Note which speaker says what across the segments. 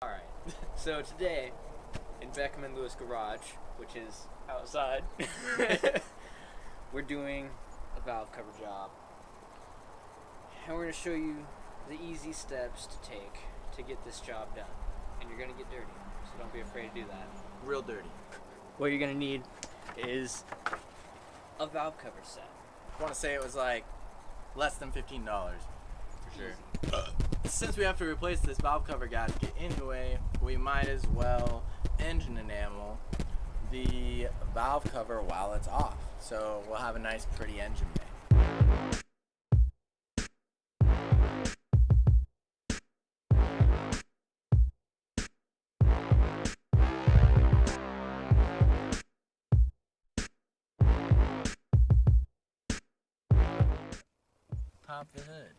Speaker 1: Alright, so today, in Beckham and Lewis Garage, which is outside, we're doing a valve cover job. And we're going to show you the easy steps to take to get this job done. And you're going to get dirty, so don't be afraid to do that.
Speaker 2: Real dirty.
Speaker 1: What you're going to need is a valve cover set.
Speaker 2: I want to say it was like less than $15 for sure. Since we have to replace this valve cover gasket anyway, we might as well engine enamel the valve cover while it's off. So we'll have a nice pretty engine bay. Pop the hood.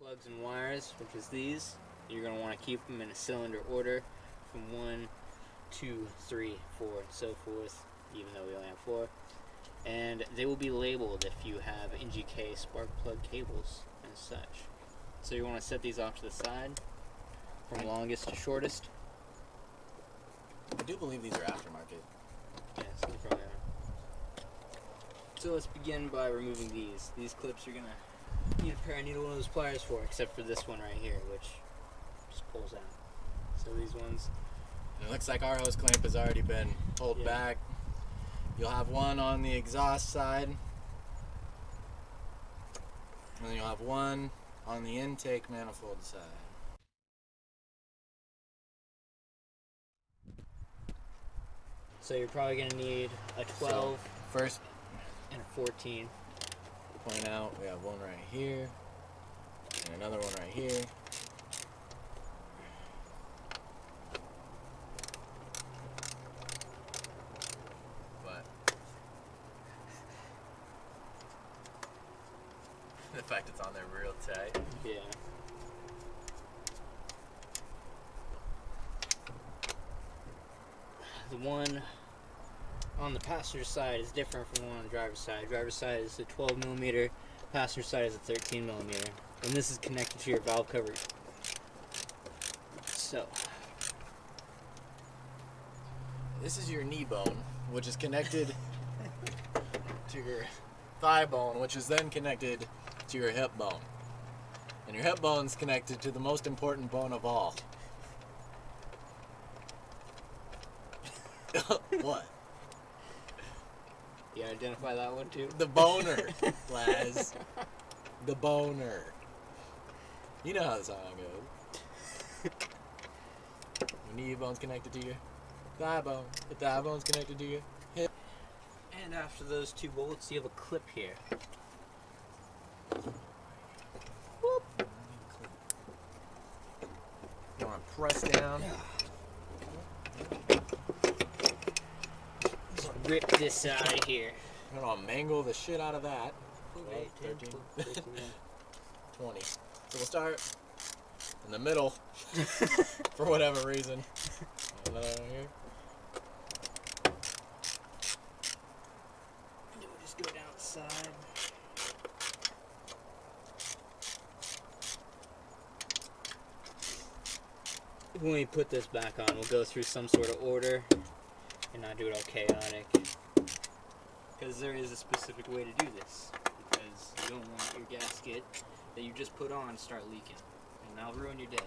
Speaker 1: Plugs and wires, which is these. You're going to want to keep them in a cylinder order from 1, 2, 3, 4, and so forth, even though we only have 4. And they will be labeled if you have NGK spark plug cables and such. So you want to set these off to the side from longest to shortest.
Speaker 2: I do believe these are aftermarket.
Speaker 1: Yes, they probably are. So let's begin by removing these. These clips you're going to need a pair of needle nose pliers for, except for this one right here, which just pulls out. So these ones.
Speaker 2: And it looks like our hose clamp has already been pulled back. You'll have one on the exhaust side, and then you'll have one on the intake manifold side.
Speaker 1: So you're probably going to need a 12
Speaker 2: So first,
Speaker 1: and a 14.
Speaker 2: point out we have one right here and another one right here. But the fact it's on there real tight.
Speaker 1: Yeah. The one on the passenger side is different from the one on the driver's side. Driver's side is a 12mm, passenger side is a 13mm, and this is connected to your valve cover. So,
Speaker 2: This is your knee bone, which is connected to your thigh bone, which is then connected to your hip bone. And your hip bone's connected to the most important bone of all. What?
Speaker 1: you identify that one too?
Speaker 2: The boner, Laz. The boner. You know how the song goes. Your knee bone's connected to your thigh bone. The thigh bone's connected to your hip.
Speaker 1: And after those two bolts, you have a clip here. Whoop.
Speaker 2: You want to press down.
Speaker 1: Rip this out of here.
Speaker 2: I'm gonna mangle the shit out of that.
Speaker 1: 8, 10,
Speaker 2: 13,
Speaker 1: 14,
Speaker 2: 20. So we'll start in the middle for whatever reason. Another one here.
Speaker 1: And then we'll just go down the side. When we put this back on, we'll go through some sort of order and not do it all chaotic. Because there is a specific way to do this. Because you don't want your gasket that you just put on start leaking. And that'll ruin your day.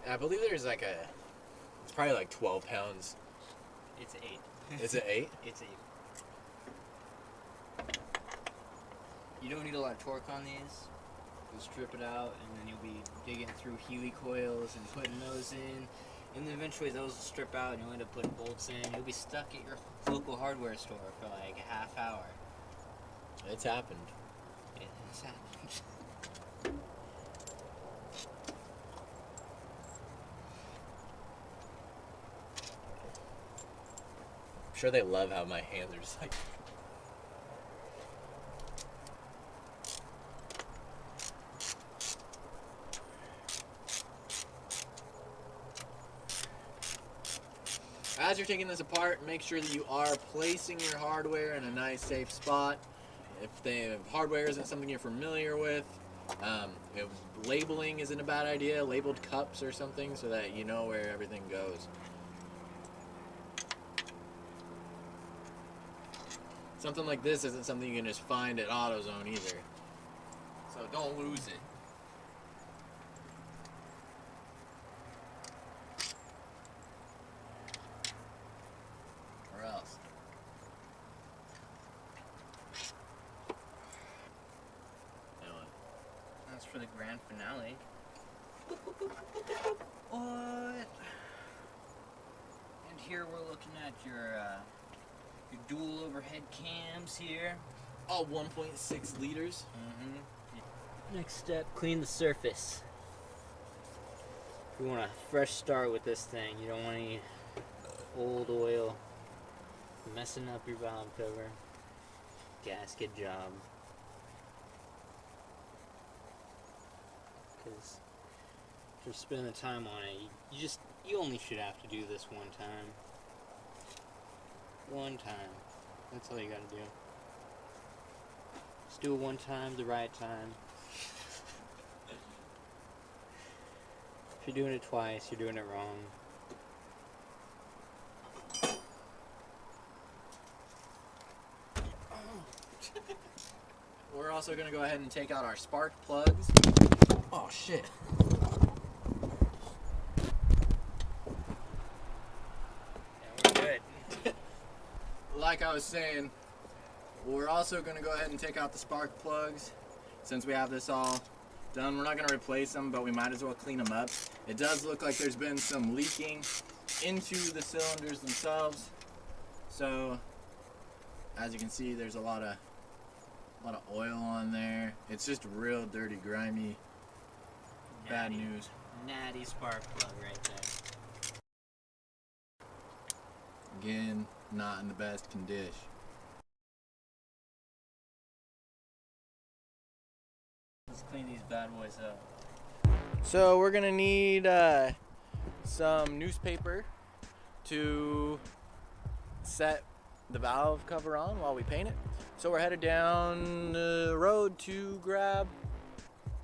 Speaker 2: I believe there's like it's probably like 12 pounds.
Speaker 1: It's 8.
Speaker 2: Is it 8?
Speaker 1: It's 8. You don't need a lot of torque on these. You'll strip it out, and then you'll be digging through Healy coils and putting those in. And then eventually those will strip out, and you'll end up putting bolts in. You'll be stuck at your local hardware store for like a half hour.
Speaker 2: It's happened.
Speaker 1: It has happened.
Speaker 2: I'm sure they love how my hands are just like... as you're taking this apart, make sure that you are placing your hardware in a nice, safe spot. If hardware isn't something you're familiar with, if labeling isn't a bad idea, labeled cups or something so that you know where everything goes. Something like this isn't something you can just find at AutoZone either. So don't lose it. Or else.
Speaker 1: That's for the grand finale. What? And here we're looking at your dual overhead cams here.
Speaker 2: All 1.6 liters.
Speaker 1: Next step, clean the surface. You want a fresh start with this thing. You don't want any old oil messing up your valve cover. Gasket job. Because after spending the time on it, you only should have to do this one time. One time. That's all you gotta do. Just do it one time, the right time. If you're doing it twice, you're doing it wrong.
Speaker 2: We're also going to go ahead and take out our spark plugs. Oh shit.
Speaker 1: Yeah, we're good.
Speaker 2: Like I was saying, we're also going to go ahead and take out the spark plugs. Since we have this all done, we're not going to replace them, but we might as well clean them up. It does look like there's been some leaking into the cylinders themselves. So, as you can see, there's a lot of oil on there. It's just real dirty, grimy, bad news.
Speaker 1: Natty spark plug right there.
Speaker 2: Again, not in the best condition.
Speaker 1: Let's clean these bad boys up.
Speaker 2: So we're gonna need some newspaper to set the valve cover on while we paint it. So we're headed down the road to grab...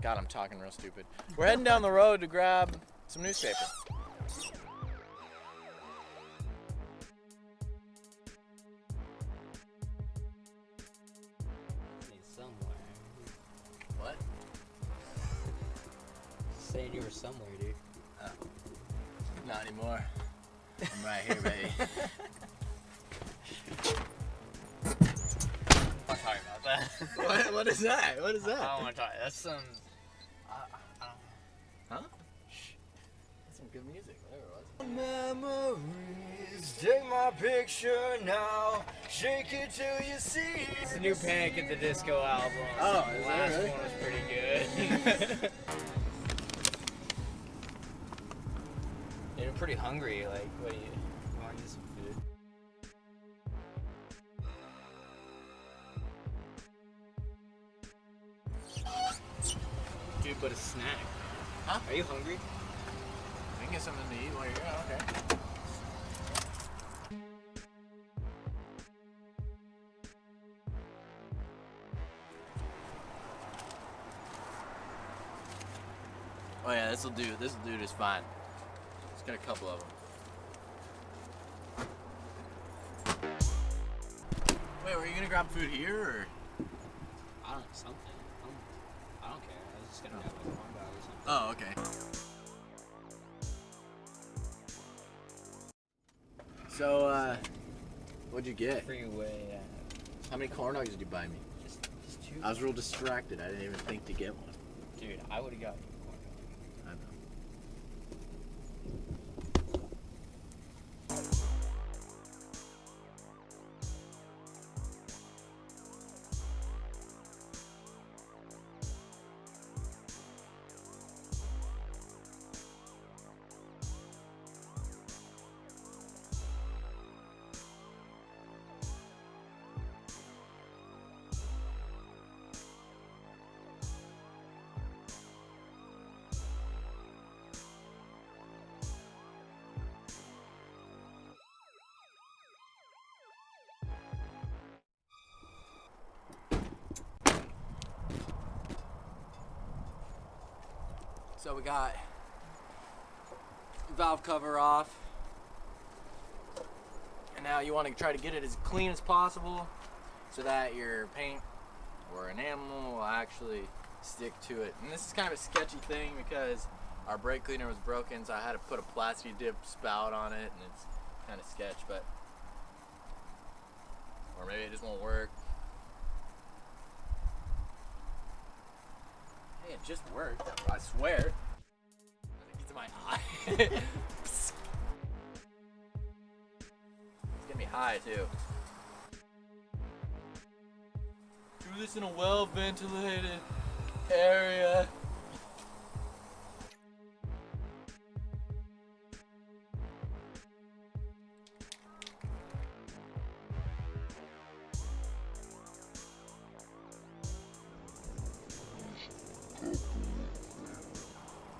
Speaker 2: God, I'm talking real stupid. We're heading down the road to grab some newspaper.
Speaker 1: Somewhere.
Speaker 2: What?
Speaker 1: Saying you were somewhere, dude.
Speaker 2: Oh. Not anymore. I'm right here, baby.
Speaker 1: I'm talking about that.
Speaker 2: What is that? What is that?
Speaker 1: I don't want to talk. That's some.
Speaker 2: Huh? That's some good music. Whatever it was.
Speaker 3: Memories, take my picture now, shake it till you see it.
Speaker 1: It's the new Panic at the Disco album.
Speaker 2: Oh,
Speaker 1: The
Speaker 2: is
Speaker 1: last
Speaker 2: that really?
Speaker 1: one was pretty good. You're pretty hungry. Like, what do you want to get some food? Dude, but a snack.
Speaker 2: Huh?
Speaker 1: Are you hungry?
Speaker 2: We can get something to eat while you're here. Okay. Oh yeah, this'll do. This'll do just fine. Just got a couple of them. Wait, were you gonna grab food here or?
Speaker 1: I don't something. I don't care. I was just gonna have like a corn dog or something.
Speaker 2: Oh, okay. So, what'd you get?
Speaker 1: Freeway.
Speaker 2: How many corn dogs did you buy me?
Speaker 1: Just two.
Speaker 2: I was real distracted. I didn't even think to get one.
Speaker 1: Dude, I would have got you a corn dog.
Speaker 2: I know. So we got valve cover off. And now you want to try to get it as clean as possible so that your paint or enamel will actually stick to it. And this is kind of a sketchy thing because our brake cleaner was broken, so I had to put a plastic dip spout on it, and it's kind of sketch, but or maybe it just won't work. Hey, it just worked, I swear. It gets in my eye. It's gonna be high too. Do this in a well-ventilated area.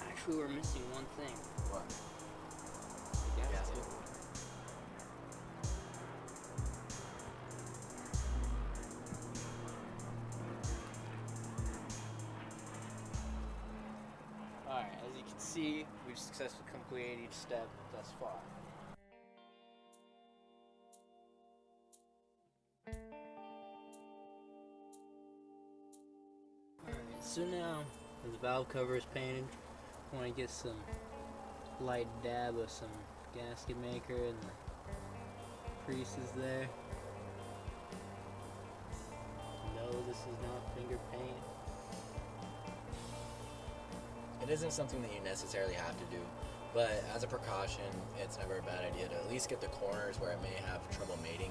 Speaker 1: Actually, we're missing one thing.
Speaker 2: What?
Speaker 1: The gasket.
Speaker 2: Gasket.
Speaker 1: Alright, as you can see, we've successfully completed each step thus far. Alright, so now, as the valve cover is painted, I want to get some light dab of some gasket maker and the creases there. No, this is not finger paint.
Speaker 2: It isn't something that you necessarily have to do, but as a precaution, it's never a bad idea to at least get the corners where it may have trouble mating.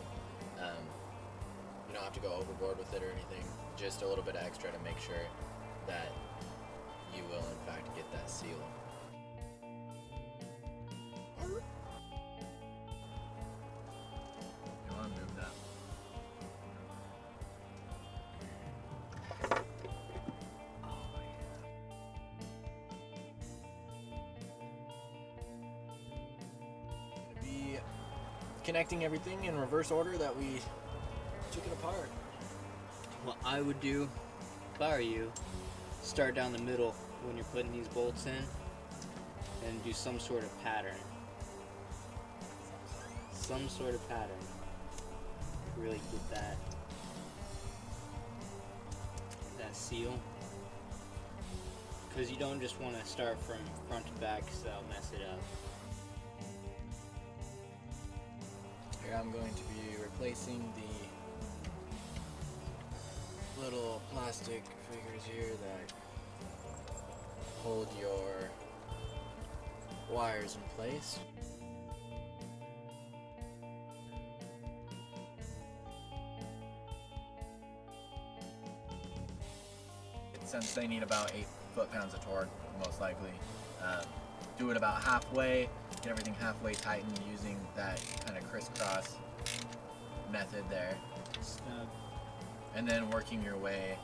Speaker 2: You don't have to go overboard with it or anything, just a little bit extra to make sure that you will in fact get that seal. You want to move that? Gonna be connecting everything in reverse order that we took it apart.
Speaker 1: What I would do, if I were you, start down the middle when you're putting these bolts in and do some sort of pattern. Some sort of pattern. Really get that seal. Because you don't just want to start from front to back because that'll mess it up.
Speaker 2: Here I'm going to be replacing the little plastic figures here that hold your wires in place. Since they need about 8 foot-pounds of torque, most likely, do it about halfway, get everything halfway tightened using that kind of crisscross method there.
Speaker 1: Snug.
Speaker 2: And then working your way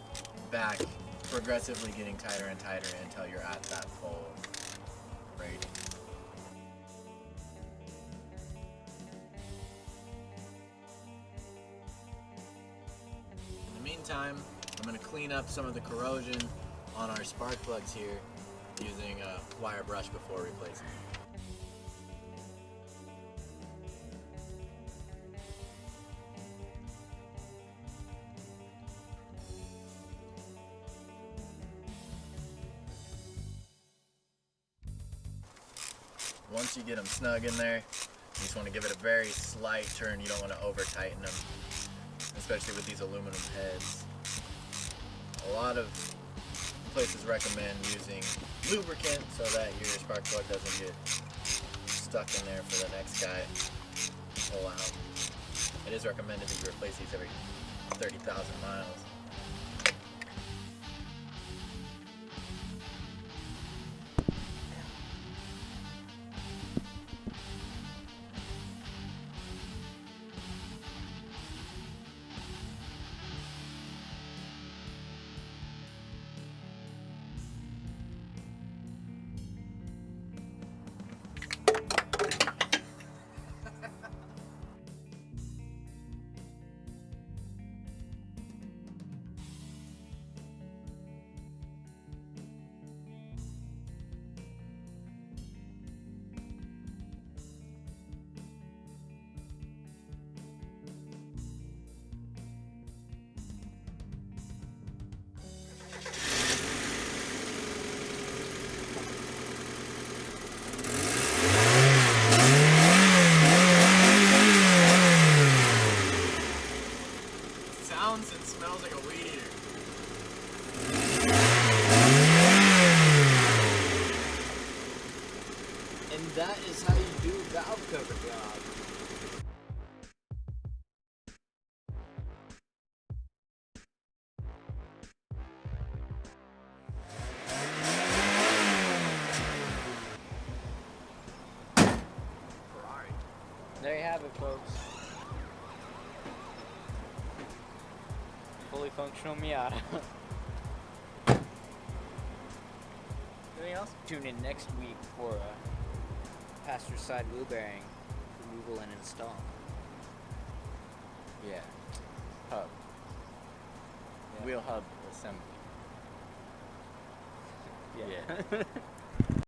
Speaker 2: back, progressively getting tighter and tighter until you're at that full rating. In the meantime, I'm going to clean up some of the corrosion on our spark plugs here using a wire brush before replacing. Once you get them snug in there, you just want to give it a very slight turn. You don't want to over tighten them, especially with these aluminum heads. A lot of places recommend using lubricant so that your spark plug doesn't get stuck in there for the next guy to pull out. It is recommended that you replace these every 30,000 miles.
Speaker 1: is how you do a valve cover job. There you have it, folks. Fully functional Miata.
Speaker 2: Anything else?
Speaker 1: Tune in next week for a passenger side wheel bearing removal and install.
Speaker 2: Yeah. Hub.
Speaker 1: Yeah.
Speaker 2: Wheel hub assembly.
Speaker 1: Yeah.